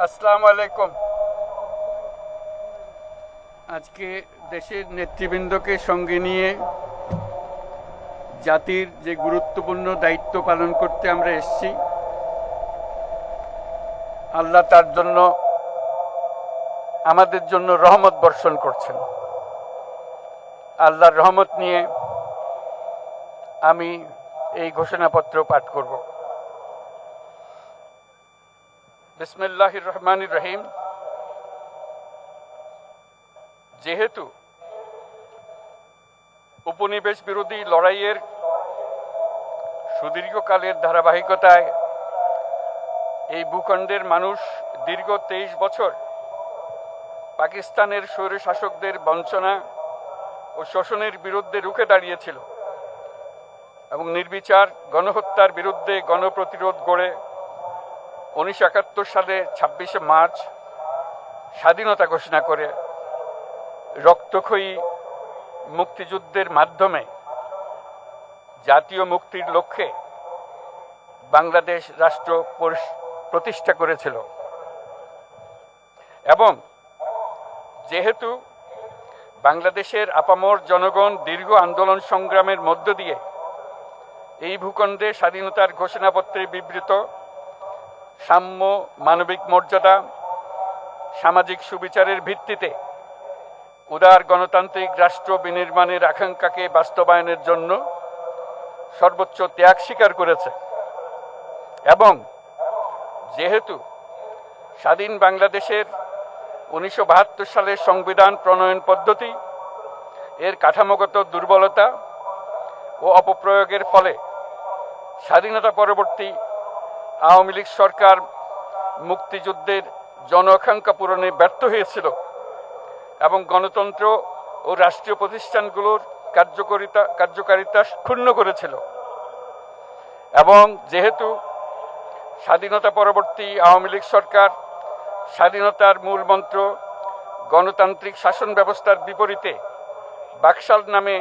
আসসালামু আলাইকুম। আজকে দেশের নেতৃবৃন্দকে সঙ্গে নিয়ে জাতির যে গুরুত্বপূর্ণ দায়িত্ব পালন করতে আমরা এসেছি, আল্লাহ তার জন্য আমাদের জন্য রহমত বর্ষণ করছেন। আল্লাহর রহমত নিয়ে আমি এই ঘোষণাপত্র পাঠ করব। বিসমিল্লাহির রহমানির রহিম। যেহেতু উপনিবেশ বিরোধী লড়াইয়ের সুদীর্ঘকালের ধারাবাহিকতায় এই ভূখণ্ডের মানুষ দীর্ঘ 23 বছর পাকিস্তানের স্বৈরশাসকদের বঞ্চনা ও শোষণের বিরুদ্ধে রুখে দাঁড়িয়েছিল এবং নির্বিচার গণহত্যার বিরুদ্ধে গণপ্রতিরোধ গড়ে 1971 সালে 26শে মার্চ স্বাধীনতা ঘোষণা করে রক্তক্ষয়ী মুক্তিযুদ্ধের মাধ্যমে জাতীয় মুক্তির লক্ষ্যে বাংলাদেশ রাষ্ট্র প্রতিষ্ঠা করেছিল। এবং যেহেতু বাংলাদেশের আপামর জনগণ দীর্ঘ আন্দোলন সংগ্রামের মধ্য দিয়ে এই ভূখণ্ডে স্বাধীনতার ঘোষণাপত্রে বিবৃত সাম্য, মানবিক মর্যাদা, সামাজিক সুবিচারের ভিত্তিতে উদার গণতান্ত্রিক রাষ্ট্র বিনির্মাণের আকাঙ্ক্ষাকে বাস্তবায়নের জন্য সর্বোচ্চ ত্যাগ স্বীকার করেছে, এবং যেহেতু স্বাধীন বাংলাদেশের 1972 সালের সংবিধান প্রণয়ন পদ্ধতি এর কাঠামোগত দুর্বলতা ও অপপ্রয়োগের ফলে স্বাধীনতা পরবর্তী আওয়ামী লীগ সরকার মুক্তিযুদ্ধের জন আকাঙ্ক্ষা পূরণে ব্যর্থ হয়েছিল এবং গণতন্ত্র ও রাষ্ট্রীয় প্রতিষ্ঠানগুলোর কার্যকারিতা ক্ষুণ্ণ করেছিল, এবং যেহেতু স্বাধীনতা পরবর্তী আওয়ামী লীগ সরকার স্বাধীনতার মূল মন্ত্র গণতান্ত্রিক শাসন ব্যবস্থার বিপরীতে বাকশাল নামে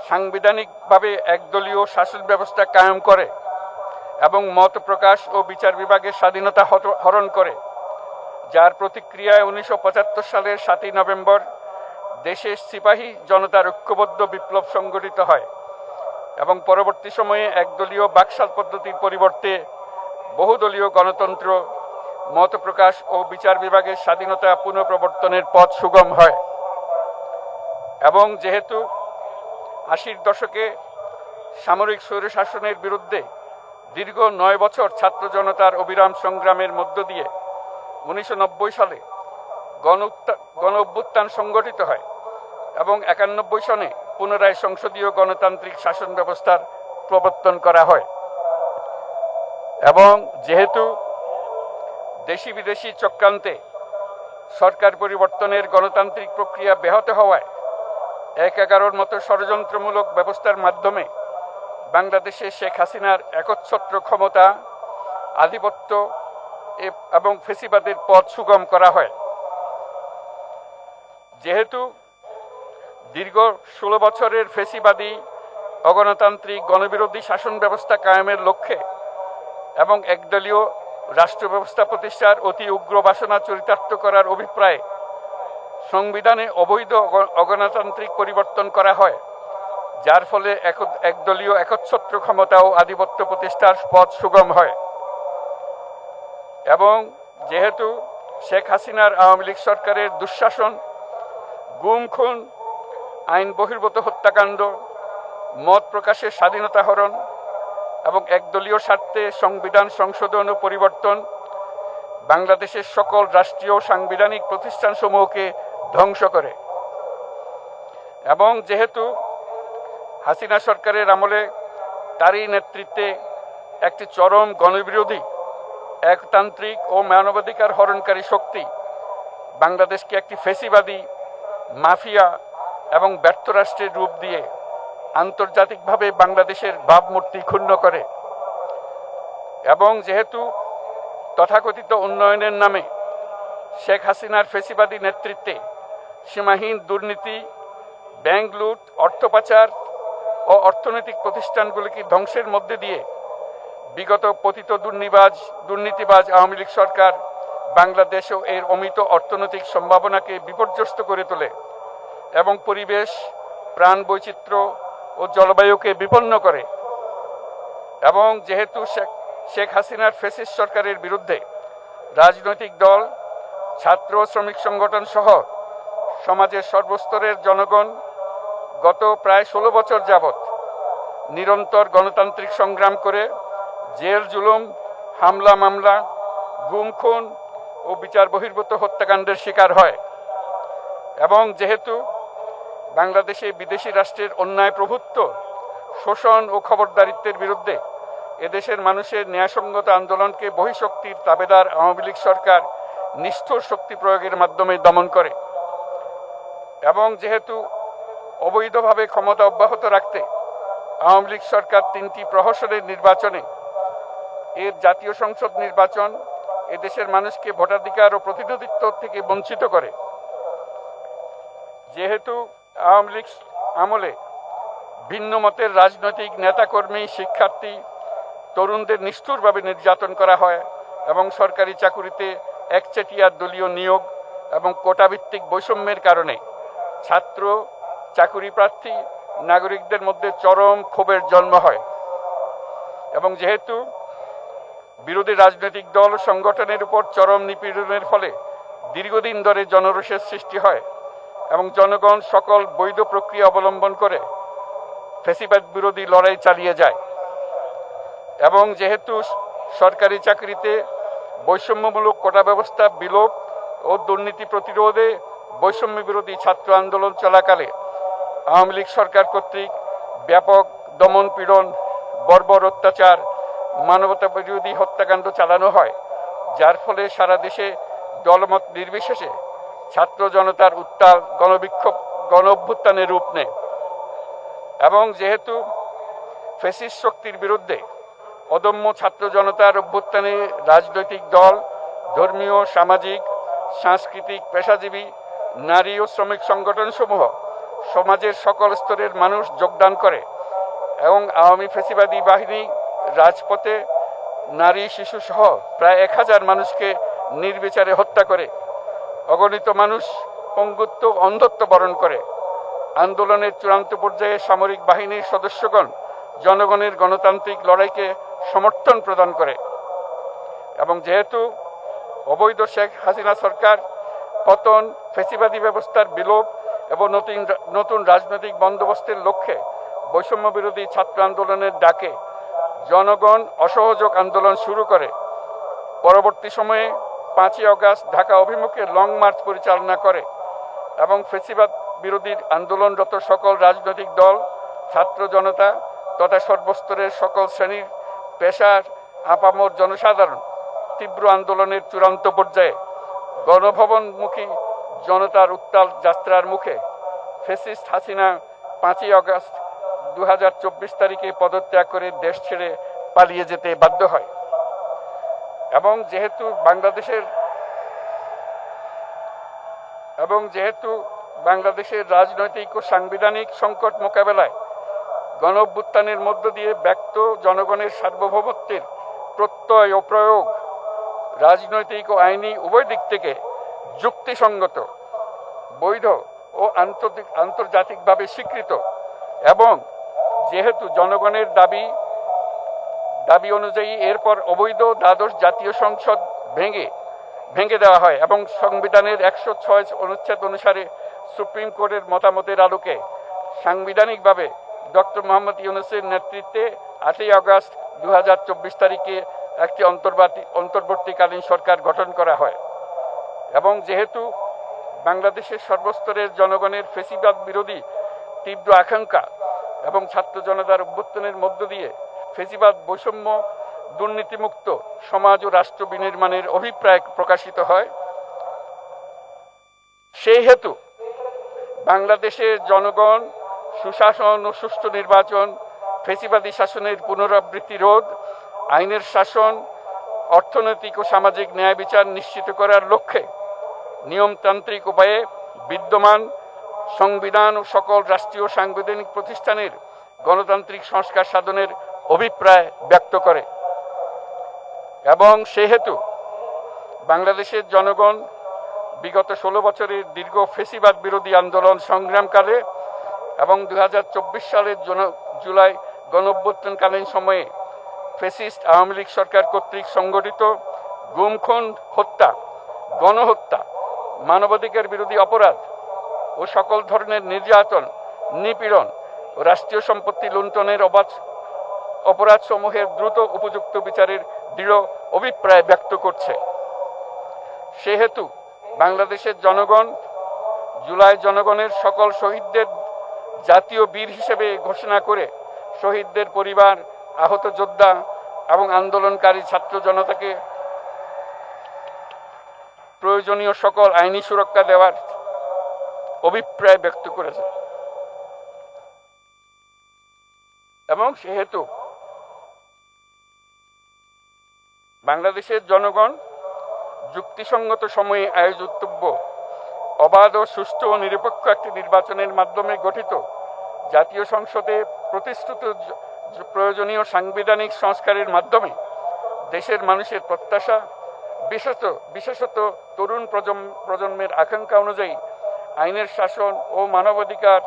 সাংবিধানিকভাবে একদলীয় শাসন ব্যবস্থা কায়েম করে এবং মত প্রকাশ ও বিচার বিভাগের স্বাধীনতা হরণ করে, যার প্রতিক্রিয়ায় 1975 সালের 7ই নভেম্বর দেশের সিপাহী জনতার ঐক্যবদ্ধ বিপ্লব সংগঠিত হয় এবং পরবর্তী সময়ে একদলীয় বাকশাল পদ্ধতির পরিবর্তে বহুদলীয় গণতন্ত্র, মত প্রকাশ ও বিচার বিভাগের স্বাধীনতা পুনঃপ্রবর্তনের পথ সুগম হয়। এবং যেহেতু 80-র দশকে সামরিক স্বৈরশাসনের বিরুদ্ধে দীর্ঘ 9 বছর ছাত্র জনতার অবিরাম সংগ্রামের মধ্য দিয়ে 1990 সালে গণ অভ্যুত্থান সংগঠিত হয় এবং 91 সনে পুনরায় সংসদীয় গণতান্ত্রিক শাসন ব্যবস্থার প্রবর্তন করা হয়, এবং যেহেতু দেশি বিদেশি চক্রান্তে সরকার পরিবর্তনের গণতান্ত্রিক প্রক্রিয়া ব্যাহত হওয়ায় 1/11 মতো ষড়যন্ত্রমূলক ব্যবস্থার মাধ্যমে বাংলাদেশে শেখ হাসিনার একচ্ছত্র ক্ষমতা, আধিপত্য এবং ফেসিবাদের পথ সুগম করা হয়। যেহেতু দীর্ঘ 16 বছরের ফেসিবাদী অগণতান্ত্রিক গণবিরোধী শাসন ব্যবস্থা কায়েমের লক্ষ্যে এবং একদলীয় রাষ্ট্র ব্যবস্থা প্রতিষ্ঠার অতি উগ্র বাসনা চরিতার্থ করার অভিপ্রায়ে সংবিধানে অবৈধ অগণতান্ত্রিক পরিবর্তন করা হয়, যার ফলে একদলীয় একচ্ছত্র ক্ষমতা ও আধিপত্য প্রতিষ্ঠার পথ সুগম হয়। এবং যেহেতু শেখ হাসিনার আওয়ামী লীগ সরকারের দুঃশাসন, গুম খুন, আইন বহির্ভূত হত্যাকাণ্ড, মত প্রকাশের স্বাধীনতা হরণ এবং একদলীয় স্বার্থে সংবিধান সংশোধন ও পরিবর্তন বাংলাদেশের সকল রাষ্ট্রীয় সাংবিধানিক প্রতিষ্ঠানসমূহকে ধ্বংস করে, এবং যেহেতু হাসিনা সরকারের আমলে তারই নেতৃত্বে একটি চরম গণবিরোধী, একতান্ত্রিক ও মানবাধিকার হরণকারী শক্তি বাংলাদেশকে একটি ফেসিবাদী, মাফিয়া এবং ব্যর্থ রাষ্ট্রের রূপ দিয়ে আন্তর্জাতিকভাবে বাংলাদেশের ভাবমূর্তি ক্ষুণ্ণ করে, এবং যেহেতু তথাকথিত উন্নয়নের নামে শেখ হাসিনার ফেসিবাদী নেতৃত্বে সীমাহীন দুর্নীতি, ব্যাংক লুট, অর্থ পাচার ও অর্থনৈতিক প্রতিষ্ঠানগুলিকে ধ্বংসের মধ্যে দিয়ে বিগত পতিত দুর্নীতিবাজ আওয়ামী লীগ সরকার বাংলাদেশ ও এর অমিত অর্থনৈতিক সম্ভাবনাকে বিপর্যস্ত করে তোলে এবং পরিবেশ, প্রাণ বৈচিত্র্য ও জলবায়ুকে বিপন্ন করে। এবং যেহেতু শেখ হাসিনার ফ্যাসিস্ট সরকারের বিরুদ্ধে রাজনৈতিক দল, ছাত্র শ্রমিক সংগঠন সহ সমাজের সর্বস্তরের জনগণ গত প্রায় 16 বছর যাবৎ নিরন্তর গণতান্ত্রিক সংগ্রাম করে জেল জুলুম, হামলা মামলা, গুম খুন ও বিচার বহির্ভূত হত্যাকাণ্ডের শিকার হয়। এবং যেহেতু বাংলাদেশে বিদেশি রাষ্ট্রের অন্যায় প্রভুত্ব, শোষণ ও খবরদারিত্বের বিরুদ্ধে এদেশের মানুষের ন্যায়সঙ্গত আন্দোলনকে বহিঃশক্তির তাবেদার আওয়ামী লীগ সরকার নিষ্ঠুর শক্তি প্রয়োগের মাধ্যমে দমন করে। এবং যেহেতু অবৈধভাবে ক্ষমতা অব্যাহত রাখতে আওয়ামী লীগ সরকার 3টি প্রহসনের নির্বাচনে এর জাতীয় সংসদ নির্বাচন এদেশের মানুষকে ভোটাধিকার ও প্রতিনিধিত্ব থেকে বঞ্চিত করে। যেহেতু আওয়ামী লীগ আমলে ভিন্ন মতের রাজনৈতিক নেতাকর্মী, শিক্ষার্থী, তরুণদের নিষ্ঠুরভাবে নির্যাতন করা হয় এবং সরকারি চাকুরিতে একচেটিয়া দলীয় নিয়োগ এবং কোটাভিত্তিক বৈষম্যের কারণে ছাত্র, চাকুরি প্রার্থী, নাগরিকদের মধ্যে চরম ক্ষোভের জন্ম হয়। এবং যেহেতু বিরোধী রাজনৈতিক দল সংগঠনের উপর চরম নিপীড়নের ফলে দীর্ঘদিন ধরে জনরোষের সৃষ্টি হয় এবং জনগণ সকল বৈধ প্রক্রিয়া অবলম্বন করে ফ্যাসিবাদ বিরোধী লড়াই চালিয়ে যায়। এবং যেহেতু সরকারি চাকরিতে বৈষম্যমূলক কোটা ব্যবস্থা বিলোপ ও দুর্নীতি প্রতিরোধে বৈষম্য বিরোধী ছাত্র আন্দোলন চলাকালে আওয়ামী লীগ সরকার কর্তৃক ব্যাপক দমন পীড়ন, বর্বর অত্যাচার, মানবতা বিরোধী হত্যাকাণ্ড চালানো হয়, যার ফলে সারা দেশে দলমত নির্বিশেষে ছাত্র জনতার উত্তাল গণবিক্ষোভ গণ অভ্যুত্থানের রূপ নেয়। এবং যেহেতু ফ্যাসিস্ট শক্তির বিরুদ্ধে অদম্য ছাত্র জনতার অভ্যুত্থানে রাজনৈতিক দল, ধর্মীয়, সামাজিক, সাংস্কৃতিক, পেশাজীবী, নারী ও শ্রমিক সংগঠনসমূহ সমাজের সকল স্তরের মানুষ যোগদান করে এবং আওয়ামী ফ্যাসিবাদী বাহিনী রাজপথে নারী, শিশু সহ প্রায় 1000 মানুষকে নির্বিচারে হত্যা করে, অগণিত মানুষ পঙ্গুত্ব, অন্ধত্ব বরণ করে। আন্দোলনের চূড়ান্ত পর্যায়ে সামরিক বাহিনীর সদস্যগণ জনগণের গণতান্ত্রিক লড়াইকে সমর্থন প্রদান করে। এবং যেহেতু অবৈধ শেখ হাসিনা সরকার পতন, ফ্যাসিবাদী ব্যবস্থার বিলোপ এবং নতুন রাজনৈতিক বন্দোবস্তের লক্ষ্যে বৈষম্য বিরোধী ছাত্র আন্দোলনের ডাকে জনগণ অসহযোগ আন্দোলন শুরু করে, পরবর্তী সময়ে 5ই আগস্ট ঢাকা অভিমুখে লং মার্চ পরিচালনা করে এবং ফ্যাসিবাদ বিরোধী আন্দোলনরত সকল রাজনৈতিক দল, ছাত্র জনতা তথা সর্বস্তরের সকল শ্রেণীর পেশার আপামর জনসাধারণ তীব্র আন্দোলনের চূড়ান্ত পর্যায়ে গণভবনমুখী জনতার উত্তাল যাত্রার মুখে ফ্যাসিস্ট হাসিনা 5ই আগস্ট 2024 তারিখে পদত্যাগ করে দেশ ছেড়ে পালিয়ে যেতে বাধ্য হয়। এবং যেহেতু বাংলাদেশের রাজনৈতিক ও সাংবিধানিক সংকট মোকাবেলায় গণ অভ্যুত্থানের মধ্য দিয়ে ব্যক্ত জনগণের সার্বভৌমত্বের প্রত্যয় ও প্রয়োগ রাজনৈতিক ও আইনি উভয় দিক থেকে যুক্তিসঙ্গত, বৈধ ও আন্তর্জাতিকভাবে স্বীকৃত। এবং যেহেতু জনগণের দাবি অনুযায়ী এরপর অবৈধ দ্বাদশ জাতীয় সংসদ ভেঙে দেওয়া হয় এবং সংবিধানের 106 অনুচ্ছেদ অনুসারে সুপ্রিম কোর্টের মতামতের আলোকে সাংবিধানিকভাবে ডক্টর মোহাম্মদ ইউনূসের নেতৃত্বে 8ই আগস্ট 2024 তারিখে একটি অন্তর্বর্তীকালীন সরকার গঠন করা হয়। এবং যেহেতু বাংলাদেশের সর্বস্তরের জনগণের ফ্যাসিবাদ বিরোধী তীব্র আকাঙ্ক্ষা এবং ছাত্র জনতার অভ্যুত্থানের মধ্য দিয়ে ফ্যাসিবাদ, বৈষম্য, দুর্নীতিমুক্ত সমাজ ও রাষ্ট্র বিনির্মাণের অভিপ্রায় প্রকাশিত হয়, সেই হেতু বাংলাদেশের জনগণ সুশাসন ও সুষ্ঠু নির্বাচন, ফ্যাসিবাদী শাসনের পুনরাবৃত্তি রোধ, আইনের শাসন, অর্থনৈতিক ও সামাজিক ন্যায় বিচার নিশ্চিত করার লক্ষ্যে নিয়মতান্ত্রিক উপায়ে বিদ্যমান সংবিধান ও সকল রাষ্ট্রীয় সাংবিধানিক প্রতিষ্ঠানের গণতান্ত্রিক সংস্কার সাধনের অভিপ্রায় ব্যক্ত করে। এবং সেহেতু বাংলাদেশের জনগণ বিগত 16 বছরের দীর্ঘ ফেসিবাদ বিরোধী আন্দোলন সংগ্রামকালে এবং 2024 সালের জুলাই গণঅভ্যুত্থানকালীন সময়ে ফ্যাসিস্ট আওয়ামী লীগ সরকার কর্তৃক সংগঠিত গুম-খুন, হত্যা, গণহত্যা, মানবাধিকার বিরোধী অপরাধ ও সকল ধরনের নির্যাতন, নিপীড়ন ও রাষ্ট্রীয় সম্পত্তি লুণ্ঠনের অপরাধসমূহের দ্রুত উপযুক্ত বিচারের দৃঢ় অভিপ্রায় ব্যক্ত করছে। সেহেতু বাংলাদেশের জনগণ জুলাই জনগণের সকল শহীদদের জাতীয় বীর হিসেবে ঘোষণা করে শহীদদের পরিবার, আহত যোদ্ধা এবং আন্দোলনকারী ছাত্র জনতাকে প্রয়োজনীয় সকল আইনি সুরক্ষা দেওয়ার অভিপ্রায় ব্যক্ত করেছে। এবং সেহেতু বাংলাদেশের জনগণ যুক্তিসঙ্গত সময়ে আয়োজিতব্য অবাধ ও সুষ্ঠু ও নিরপেক্ষ একটি নির্বাচনের মাধ্যমে গঠিত জাতীয় সংসদে প্রতিশ্রুত প্রয়োজনীয় সাংবিধানিক সংস্কারের মাধ্যমে দেশের মানুষের প্রত্যাশা, বিশেষত তরুণ প্রজন্মের আকাঙ্ক্ষা অনুযায়ী আইনের শাসন ও মানবাধিকার,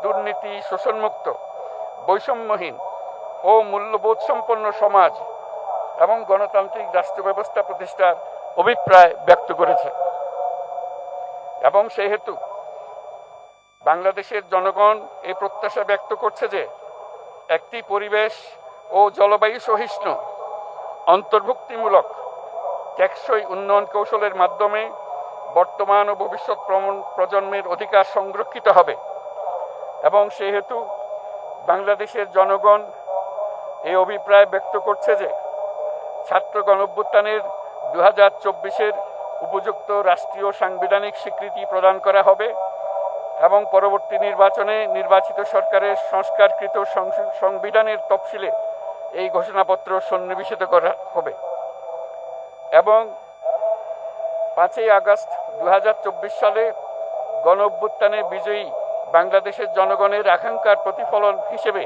দুর্নীতি, শোষণমুক্ত, বৈষম্যহীন ও মূল্যবোধ সম্পন্ন সমাজ এবং গণতান্ত্রিক রাষ্ট্র ব্যবস্থা প্রতিষ্ঠার অভিপ্রায় ব্যক্ত করেছে। এবং সেহেতু বাংলাদেশের জনগণ এই প্রত্যাশা ব্যক্ত করছে যে একটি পরিবেশ ও জলবায়ু সহিষ্ণু, অন্তর্ভুক্তিমূলক, টেকসই উন্নয়ন কৌশলের মাধ্যমে বর্তমান ও ভবিষ্যৎ প্রজন্মের অধিকার সংরক্ষিত হবে। এবং সেহেতু বাংলাদেশের জনগণ এই অভিপ্রায় ব্যক্ত করছে যে ছাত্র গণঅভ্যুত্থানের 2024-এর উপযুক্ত রাষ্ট্রীয় সাংবিধানিক স্বীকৃতি প্রদান করা হবে এবং পরবর্তী নির্বাচনে নির্বাচিত সরকারের সংস্কারকৃত সংবিধানের তফসিলে এই ঘোষণাপত্র সন্নিবেশিত করা হবে। এবং 5ই আগস্ট 2024 সালে গণঅভ্যুত্থানে বিজয়ী বাংলাদেশের জনগণের আকাঙ্ক্ষার প্রতিফলন হিসেবে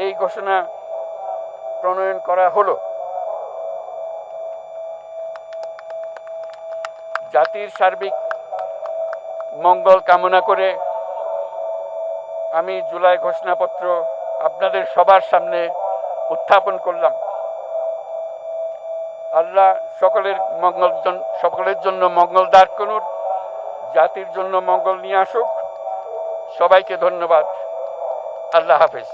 এই ঘোষণা প্রণয়ন করা হলো। জাতির সার্বিক মঙ্গল কামনা করে আমি জুলাই ঘোষণাপত্র আপনাদের সবার সামনে উত্থাপন করলাম। আল্লাহ সকলের জন্য মঙ্গল দান করুন, জাতির জন্য মঙ্গল নিয়ে আসুক। সবাইকে ধন্যবাদ। আল্লাহ হাফেজ।